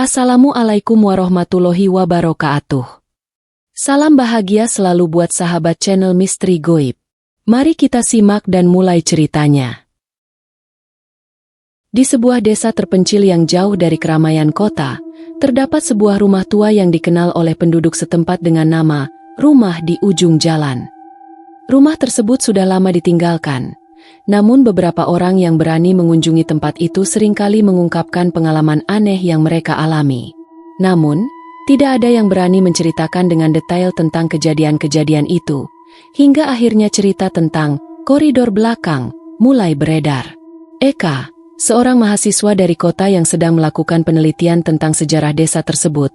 Assalamualaikum warahmatullahi wabarakatuh. Salam bahagia selalu buat sahabat channel Misteri Goib. Mari kita simak dan mulai ceritanya. Di sebuah desa terpencil yang jauh dari keramaian kota, terdapat sebuah rumah tua yang dikenal oleh penduduk setempat dengan nama Rumah di Ujung Jalan. Rumah tersebut sudah lama ditinggalkan. Namun beberapa orang yang berani mengunjungi tempat itu seringkali mengungkapkan pengalaman aneh yang mereka alami. Namun, tidak ada yang berani menceritakan dengan detail tentang kejadian-kejadian itu, hingga akhirnya cerita tentang koridor belakang mulai beredar. Eka, seorang mahasiswa dari kota yang sedang melakukan penelitian tentang sejarah desa tersebut,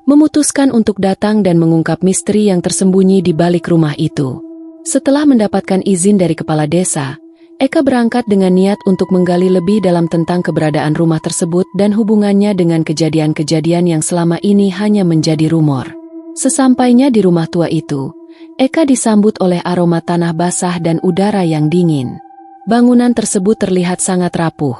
memutuskan untuk datang dan mengungkap misteri yang tersembunyi di balik rumah itu. Setelah mendapatkan izin dari kepala desa, Eka berangkat dengan niat untuk menggali lebih dalam tentang keberadaan rumah tersebut dan hubungannya dengan kejadian-kejadian yang selama ini hanya menjadi rumor. Sesampainya di rumah tua itu, Eka disambut oleh aroma tanah basah dan udara yang dingin. Bangunan tersebut terlihat sangat rapuh,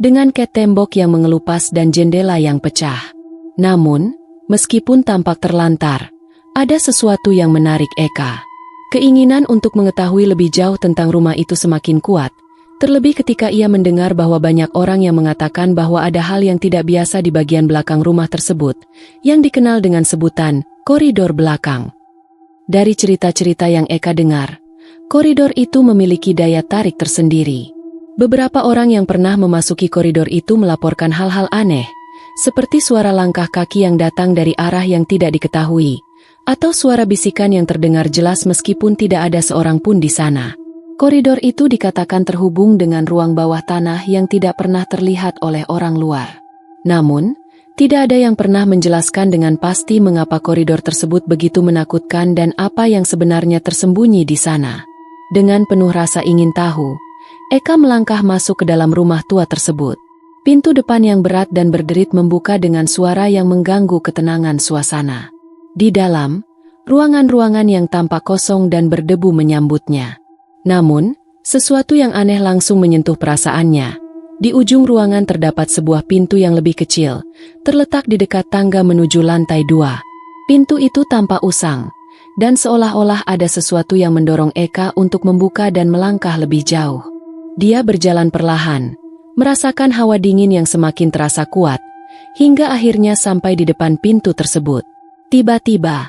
dengan cat tembok yang mengelupas dan jendela yang pecah. Namun, meskipun tampak terlantar, ada sesuatu yang menarik Eka. Keinginan untuk mengetahui lebih jauh tentang rumah itu semakin kuat, terlebih ketika ia mendengar bahwa banyak orang yang mengatakan bahwa ada hal yang tidak biasa di bagian belakang rumah tersebut, yang dikenal dengan sebutan koridor belakang. Dari cerita-cerita yang Eka dengar, koridor itu memiliki daya tarik tersendiri. Beberapa orang yang pernah memasuki koridor itu melaporkan hal-hal aneh, seperti suara langkah kaki yang datang dari arah yang tidak diketahui, atau suara bisikan yang terdengar jelas meskipun tidak ada seorang pun di sana. Koridor itu dikatakan terhubung dengan ruang bawah tanah yang tidak pernah terlihat oleh orang luar. Namun, tidak ada yang pernah menjelaskan dengan pasti mengapa koridor tersebut begitu menakutkan dan apa yang sebenarnya tersembunyi di sana. Dengan penuh rasa ingin tahu, Eka melangkah masuk ke dalam rumah tua tersebut. Pintu depan yang berat dan berderit membuka dengan suara yang mengganggu ketenangan suasana. Di dalam, ruangan-ruangan yang tampak kosong dan berdebu menyambutnya. Namun, sesuatu yang aneh langsung menyentuh perasaannya. Di ujung ruangan terdapat sebuah pintu yang lebih kecil, terletak di dekat tangga menuju lantai 2. Pintu itu tampak usang, dan seolah-olah ada sesuatu yang mendorong Eka untuk membuka dan melangkah lebih jauh. Dia berjalan perlahan, merasakan hawa dingin yang semakin terasa kuat, hingga akhirnya sampai di depan pintu tersebut. Tiba-tiba,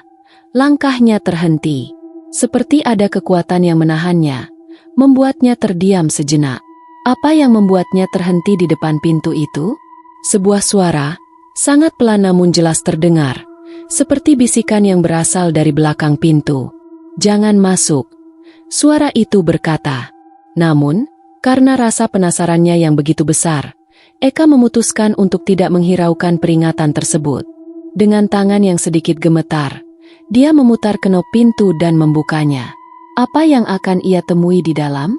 langkahnya terhenti, seperti ada kekuatan yang menahannya, membuatnya terdiam sejenak. Apa yang membuatnya terhenti di depan pintu itu? Sebuah suara, sangat pelan namun jelas terdengar, seperti bisikan yang berasal dari belakang pintu. "Jangan masuk," suara itu berkata. Namun, karena rasa penasarannya yang begitu besar, Eka memutuskan untuk tidak menghiraukan peringatan tersebut. Dengan tangan yang sedikit gemetar, dia memutar kenop pintu dan membukanya. Apa yang akan ia temui di dalam?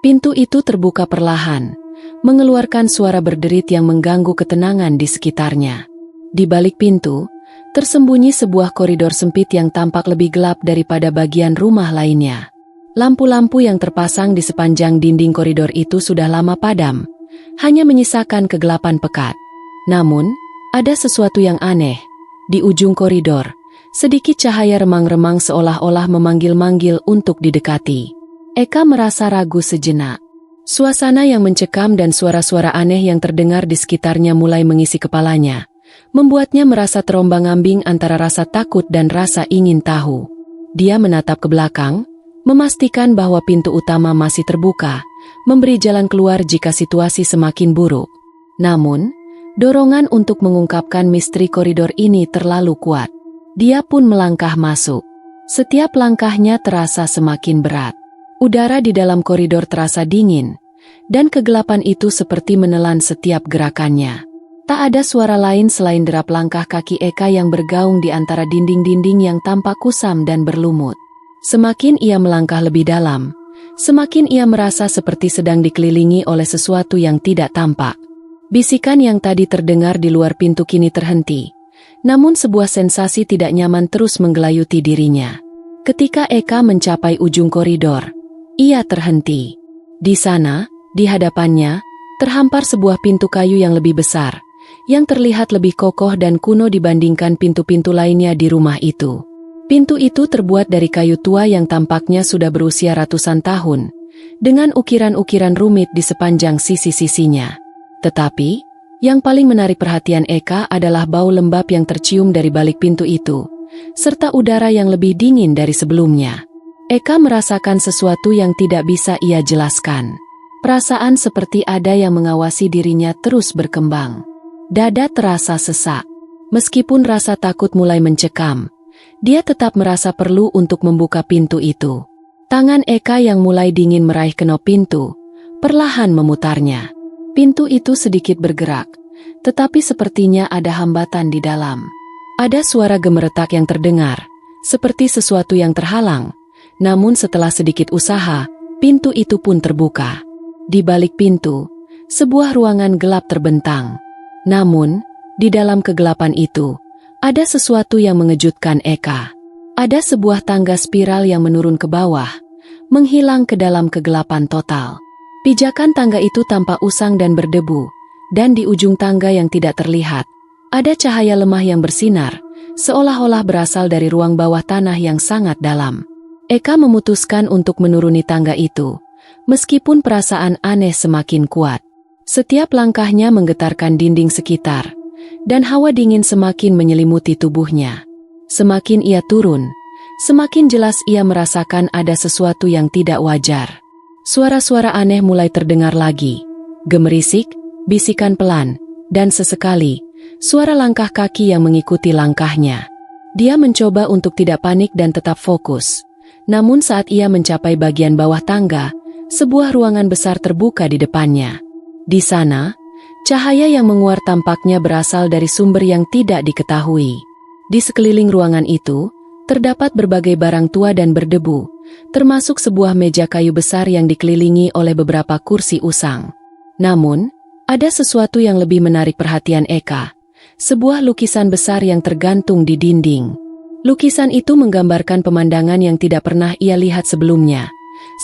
Pintu itu terbuka perlahan, mengeluarkan suara berderit yang mengganggu ketenangan di sekitarnya. Di balik pintu, tersembunyi sebuah koridor sempit yang tampak lebih gelap daripada bagian rumah lainnya. Lampu-lampu yang terpasang di sepanjang dinding koridor itu sudah lama padam, hanya menyisakan kegelapan pekat. Namun, ada sesuatu yang aneh. Di ujung koridor, sedikit cahaya remang-remang seolah-olah memanggil-manggil untuk didekati. Eka merasa ragu sejenak. Suasana yang mencekam dan suara-suara aneh yang terdengar di sekitarnya mulai mengisi kepalanya, membuatnya merasa terombang-ambing antara rasa takut dan rasa ingin tahu. Dia menatap ke belakang, memastikan bahwa pintu utama masih terbuka, memberi jalan keluar jika situasi semakin buruk. Namun, dorongan untuk mengungkapkan misteri koridor ini terlalu kuat. Dia pun melangkah masuk. Setiap langkahnya terasa semakin berat. Udara di dalam koridor terasa dingin, dan kegelapan itu seperti menelan setiap gerakannya. Tak ada suara lain selain derap langkah kaki Eka yang bergaung di antara dinding-dinding yang tampak kusam dan berlumut. Semakin ia melangkah lebih dalam, semakin ia merasa seperti sedang dikelilingi oleh sesuatu yang tidak tampak. Bisikan yang tadi terdengar di luar pintu kini terhenti, namun sebuah sensasi tidak nyaman terus menggelayuti dirinya. Ketika Eka mencapai ujung koridor, ia terhenti. Di sana, di hadapannya, terhampar sebuah pintu kayu yang lebih besar, yang terlihat lebih kokoh dan kuno dibandingkan pintu-pintu lainnya di rumah itu. Pintu itu terbuat dari kayu tua yang tampaknya sudah berusia ratusan tahun, dengan ukiran-ukiran rumit di sepanjang sisi-sisinya. Tetapi, yang paling menarik perhatian Eka adalah bau lembab yang tercium dari balik pintu itu, serta udara yang lebih dingin dari sebelumnya. Eka merasakan sesuatu yang tidak bisa ia jelaskan. Perasaan seperti ada yang mengawasi dirinya terus berkembang. Dada terasa sesak. Meskipun rasa takut mulai mencekam, dia tetap merasa perlu untuk membuka pintu itu. Tangan Eka yang mulai dingin meraih kenop pintu, perlahan memutarnya. Pintu itu sedikit bergerak, tetapi sepertinya ada hambatan di dalam. Ada suara gemeretak yang terdengar, seperti sesuatu yang terhalang. Namun setelah sedikit usaha, pintu itu pun terbuka. Di balik pintu, sebuah ruangan gelap terbentang. Namun, di dalam kegelapan itu, ada sesuatu yang mengejutkan Eka. Ada sebuah tangga spiral yang menurun ke bawah, menghilang ke dalam kegelapan total. Pijakan tangga itu tampak usang dan berdebu, dan di ujung tangga yang tidak terlihat, ada cahaya lemah yang bersinar, seolah-olah berasal dari ruang bawah tanah yang sangat dalam. Eka memutuskan untuk menuruni tangga itu, meskipun perasaan aneh semakin kuat. Setiap langkahnya menggetarkan dinding sekitar, dan hawa dingin semakin menyelimuti tubuhnya. Semakin ia turun, semakin jelas ia merasakan ada sesuatu yang tidak wajar. Suara-suara aneh mulai terdengar lagi, gemerisik, bisikan pelan, dan sesekali, suara langkah kaki yang mengikuti langkahnya. Dia mencoba untuk tidak panik dan tetap fokus. Namun saat ia mencapai bagian bawah tangga, sebuah ruangan besar terbuka di depannya. Di sana, cahaya yang menguar tampaknya berasal dari sumber yang tidak diketahui. Di sekeliling ruangan itu, terdapat berbagai barang tua dan berdebu, termasuk sebuah meja kayu besar yang dikelilingi oleh beberapa kursi usang. Namun, ada sesuatu yang lebih menarik perhatian Eka, sebuah lukisan besar yang tergantung di dinding. Lukisan itu menggambarkan pemandangan yang tidak pernah ia lihat sebelumnya.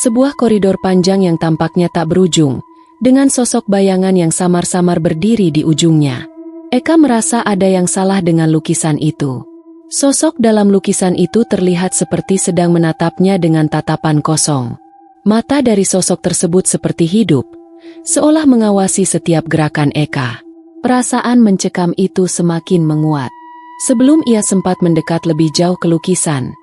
Sebuah koridor panjang yang tampaknya tak berujung, dengan sosok bayangan yang samar-samar berdiri di ujungnya. Eka merasa ada yang salah dengan lukisan itu. Sosok dalam lukisan itu terlihat seperti sedang menatapnya dengan tatapan kosong. Mata dari sosok tersebut seperti hidup, seolah mengawasi setiap gerakan Eka. Perasaan mencekam itu semakin menguat. Sebelum ia sempat mendekat lebih jauh ke lukisan,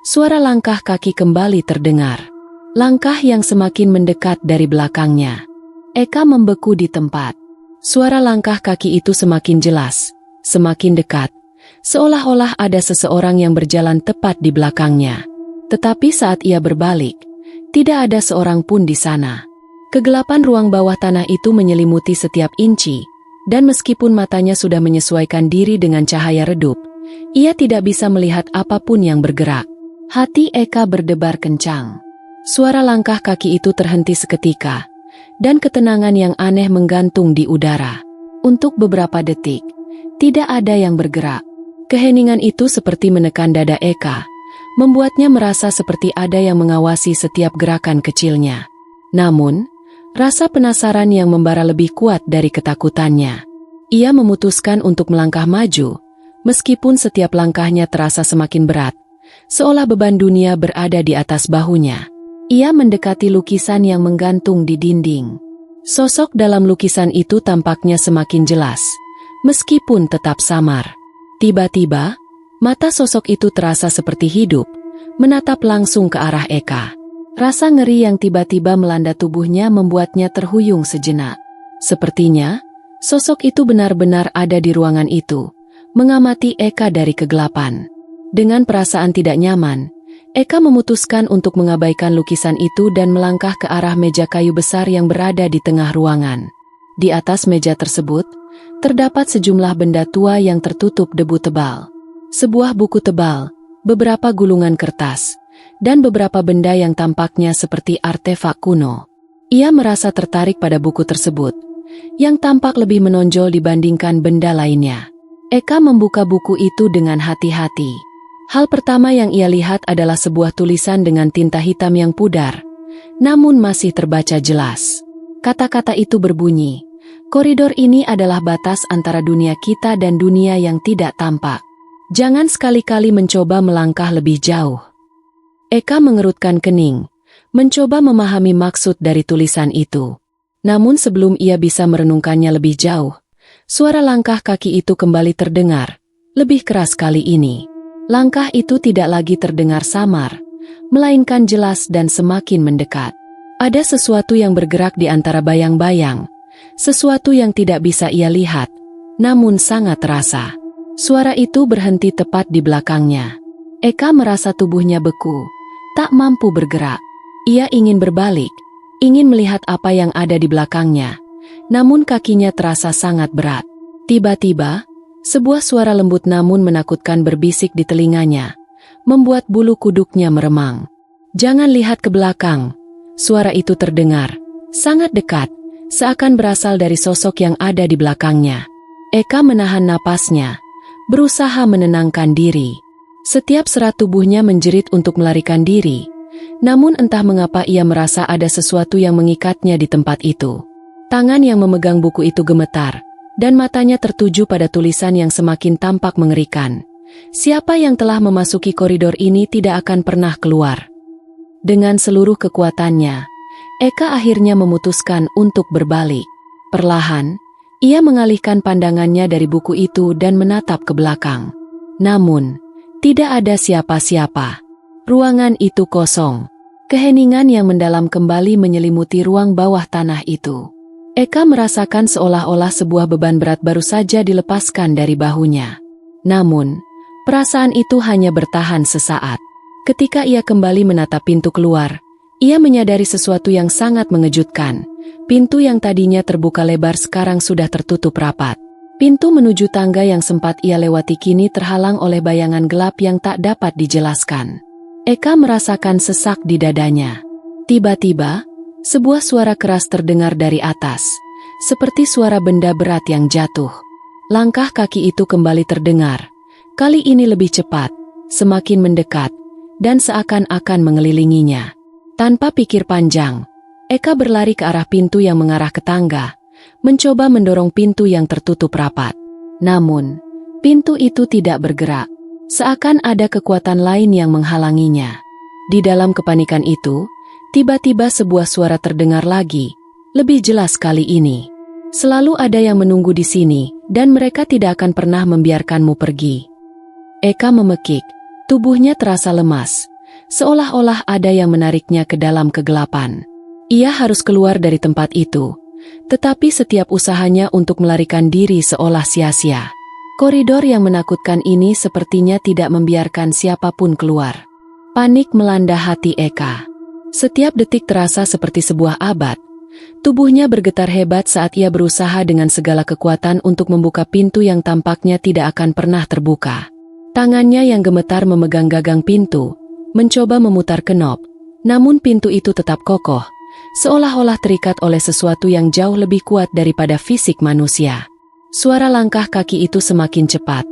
suara langkah kaki kembali terdengar. Langkah yang semakin mendekat dari belakangnya. Eka membeku di tempat. Suara langkah kaki itu semakin jelas, semakin dekat, seolah-olah ada seseorang yang berjalan tepat di belakangnya. Tetapi saat ia berbalik, tidak ada seorang pun di sana. Kegelapan ruang bawah tanah itu menyelimuti setiap inci, dan meskipun matanya sudah menyesuaikan diri dengan cahaya redup, ia tidak bisa melihat apapun yang bergerak. Hati Eka berdebar kencang. Suara langkah kaki itu terhenti seketika, dan ketenangan yang aneh menggantung di udara. Untuk beberapa detik, tidak ada yang bergerak. Keheningan itu seperti menekan dada Eka, membuatnya merasa seperti ada yang mengawasi setiap gerakan kecilnya. Namun, rasa penasaran yang membara lebih kuat dari ketakutannya. Ia memutuskan untuk melangkah maju, meskipun setiap langkahnya terasa semakin berat, seolah beban dunia berada di atas bahunya. Ia mendekati lukisan yang menggantung di dinding. Sosok dalam lukisan itu tampaknya semakin jelas, meskipun tetap samar. Tiba-tiba, mata sosok itu terasa seperti hidup, menatap langsung ke arah Eka. Rasa ngeri yang tiba-tiba melanda tubuhnya membuatnya terhuyung sejenak. Sepertinya, sosok itu benar-benar ada di ruangan itu, mengamati Eka dari kegelapan. Dengan perasaan tidak nyaman, Eka memutuskan untuk mengabaikan lukisan itu dan melangkah ke arah meja kayu besar yang berada di tengah ruangan. Di atas meja tersebut, terdapat sejumlah benda tua yang tertutup debu tebal. Sebuah buku tebal, beberapa gulungan kertas, dan beberapa benda yang tampaknya seperti artefak kuno. Ia merasa tertarik pada buku tersebut, yang tampak lebih menonjol dibandingkan benda lainnya. Eka membuka buku itu dengan hati-hati. Hal pertama yang ia lihat adalah sebuah tulisan dengan tinta hitam yang pudar, namun masih terbaca jelas. Kata-kata itu berbunyi, Koridor ini adalah batas antara dunia kita dan dunia yang tidak tampak. Jangan sekali-kali mencoba melangkah lebih jauh. Eka mengerutkan kening, mencoba memahami maksud dari tulisan itu. Namun sebelum ia bisa merenungkannya lebih jauh, suara langkah kaki itu kembali terdengar, lebih keras kali ini. Langkah itu tidak lagi terdengar samar, melainkan jelas dan semakin mendekat. Ada sesuatu yang bergerak di antara bayang-bayang, sesuatu yang tidak bisa ia lihat, namun sangat terasa. Suara itu berhenti tepat di belakangnya. Eka merasa tubuhnya beku, tak mampu bergerak. Ia ingin berbalik, ingin melihat apa yang ada di belakangnya, namun kakinya terasa sangat berat. Tiba-tiba, sebuah suara lembut namun menakutkan berbisik di telinganya, membuat bulu kuduknya meremang. "Jangan lihat ke belakang." Suara itu terdengar, sangat dekat, seakan berasal dari sosok yang ada di belakangnya. Eka menahan napasnya, berusaha menenangkan diri. Setiap serat tubuhnya menjerit untuk melarikan diri, namun entah mengapa ia merasa ada sesuatu yang mengikatnya di tempat itu. Tangan yang memegang buku itu gemetar, dan matanya tertuju pada tulisan yang semakin tampak mengerikan. Siapa yang telah memasuki koridor ini tidak akan pernah keluar. Dengan seluruh kekuatannya, Eka akhirnya memutuskan untuk berbalik. Perlahan, ia mengalihkan pandangannya dari buku itu dan menatap ke belakang. Namun, tidak ada siapa-siapa. Ruangan itu kosong. Keheningan yang mendalam kembali menyelimuti ruang bawah tanah itu. Eka merasakan seolah-olah sebuah beban berat baru saja dilepaskan dari bahunya. Namun, perasaan itu hanya bertahan sesaat. Ketika ia kembali menatap pintu keluar, ia menyadari sesuatu yang sangat mengejutkan. Pintu yang tadinya terbuka lebar sekarang sudah tertutup rapat. Pintu menuju tangga yang sempat ia lewati kini terhalang oleh bayangan gelap yang tak dapat dijelaskan. Eka merasakan sesak di dadanya. Tiba-tiba, sebuah suara keras terdengar dari atas, seperti suara benda berat yang jatuh. Langkah kaki itu kembali terdengar, kali ini lebih cepat, semakin mendekat, dan seakan-akan mengelilinginya. Tanpa pikir panjang, Eka berlari ke arah pintu yang mengarah ke tangga, mencoba mendorong pintu yang tertutup rapat. Namun, pintu itu tidak bergerak, seakan ada kekuatan lain yang menghalanginya. Di dalam kepanikan itu, tiba-tiba sebuah suara terdengar lagi, lebih jelas kali ini. "Selalu ada yang menunggu di sini, dan mereka tidak akan pernah membiarkanmu pergi." Eka memekik, tubuhnya terasa lemas, seolah-olah ada yang menariknya ke dalam kegelapan. Ia harus keluar dari tempat itu, tetapi setiap usahanya untuk melarikan diri seolah sia-sia. Koridor yang menakutkan ini sepertinya tidak membiarkan siapapun keluar. Panik melanda hati Eka. Setiap detik terasa seperti sebuah abad. Tubuhnya bergetar hebat saat ia berusaha dengan segala kekuatan untuk membuka pintu yang tampaknya tidak akan pernah terbuka. Tangannya yang gemetar memegang gagang pintu, mencoba memutar kenop, namun pintu itu tetap kokoh, seolah-olah terikat oleh sesuatu yang jauh lebih kuat daripada fisik manusia. Suara langkah kaki itu semakin cepat,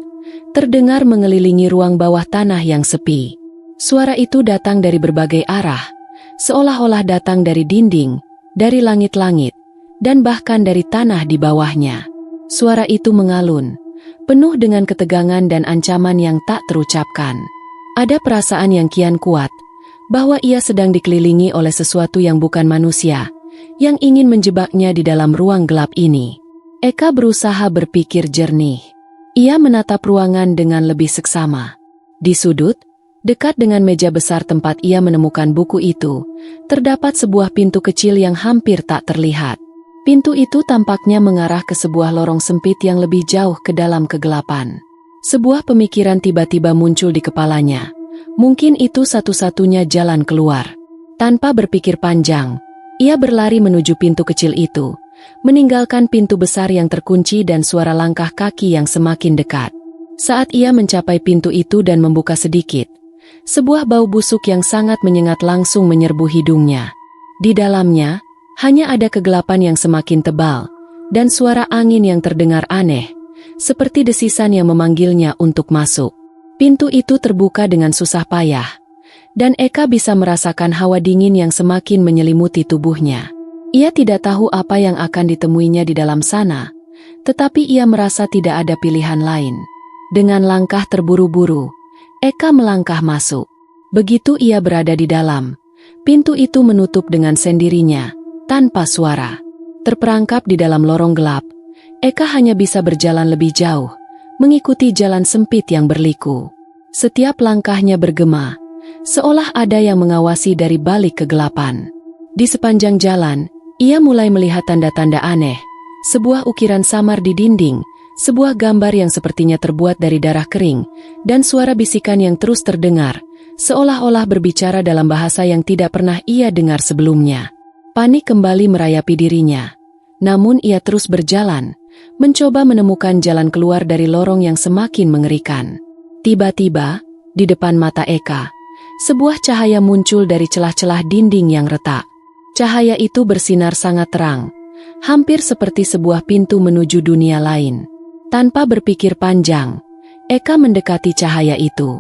terdengar mengelilingi ruang bawah tanah yang sepi. Suara itu datang dari berbagai arah, seolah-olah datang dari dinding, dari langit-langit, dan bahkan dari tanah di bawahnya. Suara itu mengalun, penuh dengan ketegangan dan ancaman yang tak terucapkan. Ada perasaan yang kian kuat, bahwa ia sedang dikelilingi oleh sesuatu yang bukan manusia, yang ingin menjebaknya di dalam ruang gelap ini. Eka berusaha berpikir jernih. Ia menatap ruangan dengan lebih seksama. Di sudut, dekat dengan meja besar tempat ia menemukan buku itu, terdapat sebuah pintu kecil yang hampir tak terlihat. Pintu itu tampaknya mengarah ke sebuah lorong sempit yang lebih jauh ke dalam kegelapan. Sebuah pemikiran tiba-tiba muncul di kepalanya. Mungkin itu satu-satunya jalan keluar. Tanpa berpikir panjang, ia berlari menuju pintu kecil itu, meninggalkan pintu besar yang terkunci dan suara langkah kaki yang semakin dekat. Saat ia mencapai pintu itu dan membuka sedikit, sebuah bau busuk yang sangat menyengat langsung menyerbu hidungnya. Di dalamnya, hanya ada kegelapan yang semakin tebal, dan suara angin yang terdengar aneh, seperti desisan yang memanggilnya untuk masuk. Pintu itu terbuka dengan susah payah, dan Eka bisa merasakan hawa dingin yang semakin menyelimuti tubuhnya. Ia tidak tahu apa yang akan ditemuinya di dalam sana, tetapi ia merasa tidak ada pilihan lain. Dengan langkah terburu-buru, Eka melangkah masuk. Begitu ia berada di dalam, pintu itu menutup dengan sendirinya, tanpa suara. Terperangkap di dalam lorong gelap, Eka hanya bisa berjalan lebih jauh, mengikuti jalan sempit yang berliku. Setiap langkahnya bergema, seolah ada yang mengawasi dari balik kegelapan. Di sepanjang jalan, ia mulai melihat tanda-tanda aneh, sebuah ukiran samar di dinding, sebuah gambar yang sepertinya terbuat dari darah kering, dan suara bisikan yang terus terdengar, seolah-olah berbicara dalam bahasa yang tidak pernah ia dengar sebelumnya. Panik kembali merayapi dirinya. Namun ia terus berjalan, mencoba menemukan jalan keluar dari lorong yang semakin mengerikan. Tiba-tiba, di depan mata Eka, sebuah cahaya muncul dari celah-celah dinding yang retak. Cahaya itu bersinar sangat terang, hampir seperti sebuah pintu menuju dunia lain. Tanpa berpikir panjang, Eka mendekati cahaya itu.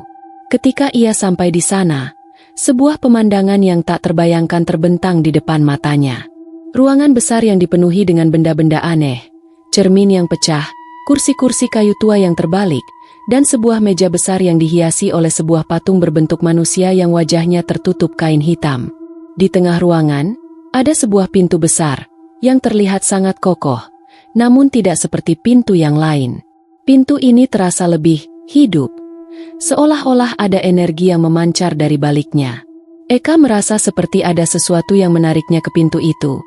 Ketika ia sampai di sana, sebuah pemandangan yang tak terbayangkan terbentang di depan matanya. Ruangan besar yang dipenuhi dengan benda-benda aneh, cermin yang pecah, kursi-kursi kayu tua yang terbalik, dan sebuah meja besar yang dihiasi oleh sebuah patung berbentuk manusia yang wajahnya tertutup kain hitam. Di tengah ruangan, ada sebuah pintu besar, yang terlihat sangat kokoh, namun tidak seperti pintu yang lain. Pintu ini terasa lebih hidup, seolah-olah ada energi yang memancar dari baliknya. Eka merasa seperti ada sesuatu yang menariknya ke pintu itu,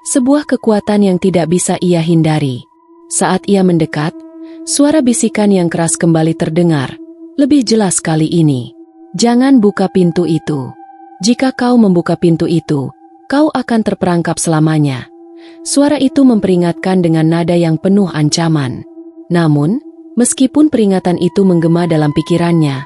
sebuah kekuatan yang tidak bisa ia hindari. Saat ia mendekat, suara bisikan yang keras kembali terdengar, lebih jelas kali ini. "Jangan buka pintu itu. Jika kau membuka pintu itu, kau akan terperangkap selamanya." Suara itu memperingatkan dengan nada yang penuh ancaman. Namun, meskipun peringatan itu menggema dalam pikirannya,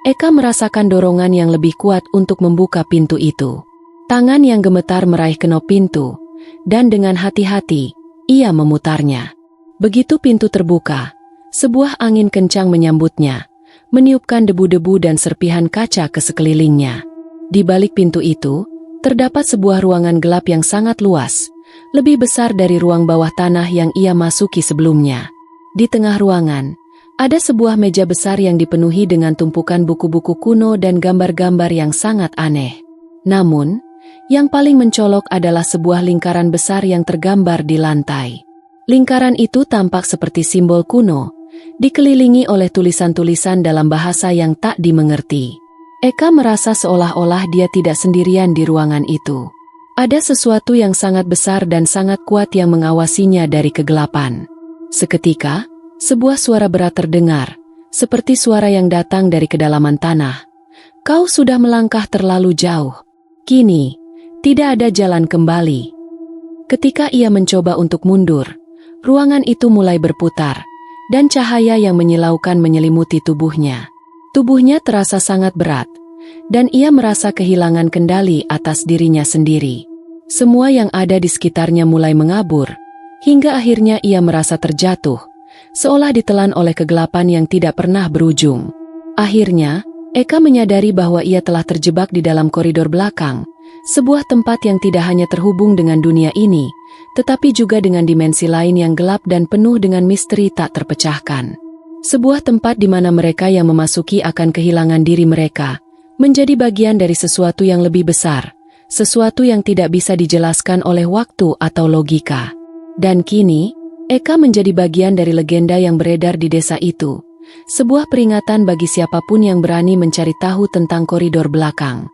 Eka merasakan dorongan yang lebih kuat untuk membuka pintu itu. Tangan yang gemetar meraih kenop pintu, dan dengan hati-hati, ia memutarnya. Begitu pintu terbuka, sebuah angin kencang menyambutnya, meniupkan debu-debu dan serpihan kaca ke sekelilingnya. Di balik pintu itu, terdapat sebuah ruangan gelap yang sangat luas, lebih besar dari ruang bawah tanah yang ia masuki sebelumnya. Di tengah ruangan, ada sebuah meja besar yang dipenuhi dengan tumpukan buku-buku kuno dan gambar-gambar yang sangat aneh. Namun, yang paling mencolok adalah sebuah lingkaran besar yang tergambar di lantai. Lingkaran itu tampak seperti simbol kuno, dikelilingi oleh tulisan-tulisan dalam bahasa yang tak dimengerti. Eka merasa seolah-olah dia tidak sendirian di ruangan itu. Ada sesuatu yang sangat besar dan sangat kuat yang mengawasinya dari kegelapan. Seketika, sebuah suara berat terdengar, seperti suara yang datang dari kedalaman tanah. "Kau sudah melangkah terlalu jauh. Kini, tidak ada jalan kembali." Ketika ia mencoba untuk mundur, ruangan itu mulai berputar, dan cahaya yang menyilaukan menyelimuti tubuhnya. Tubuhnya terasa sangat berat, dan ia merasa kehilangan kendali atas dirinya sendiri. Semua yang ada di sekitarnya mulai mengabur, hingga akhirnya ia merasa terjatuh, seolah ditelan oleh kegelapan yang tidak pernah berujung. Akhirnya, Eka menyadari bahwa ia telah terjebak di dalam koridor belakang, sebuah tempat yang tidak hanya terhubung dengan dunia ini, tetapi juga dengan dimensi lain yang gelap dan penuh dengan misteri tak terpecahkan. Sebuah tempat di mana mereka yang memasuki akan kehilangan diri mereka, menjadi bagian dari sesuatu yang lebih besar, sesuatu yang tidak bisa dijelaskan oleh waktu atau logika. Dan kini, Eka menjadi bagian dari legenda yang beredar di desa itu, sebuah peringatan bagi siapapun yang berani mencari tahu tentang koridor belakang.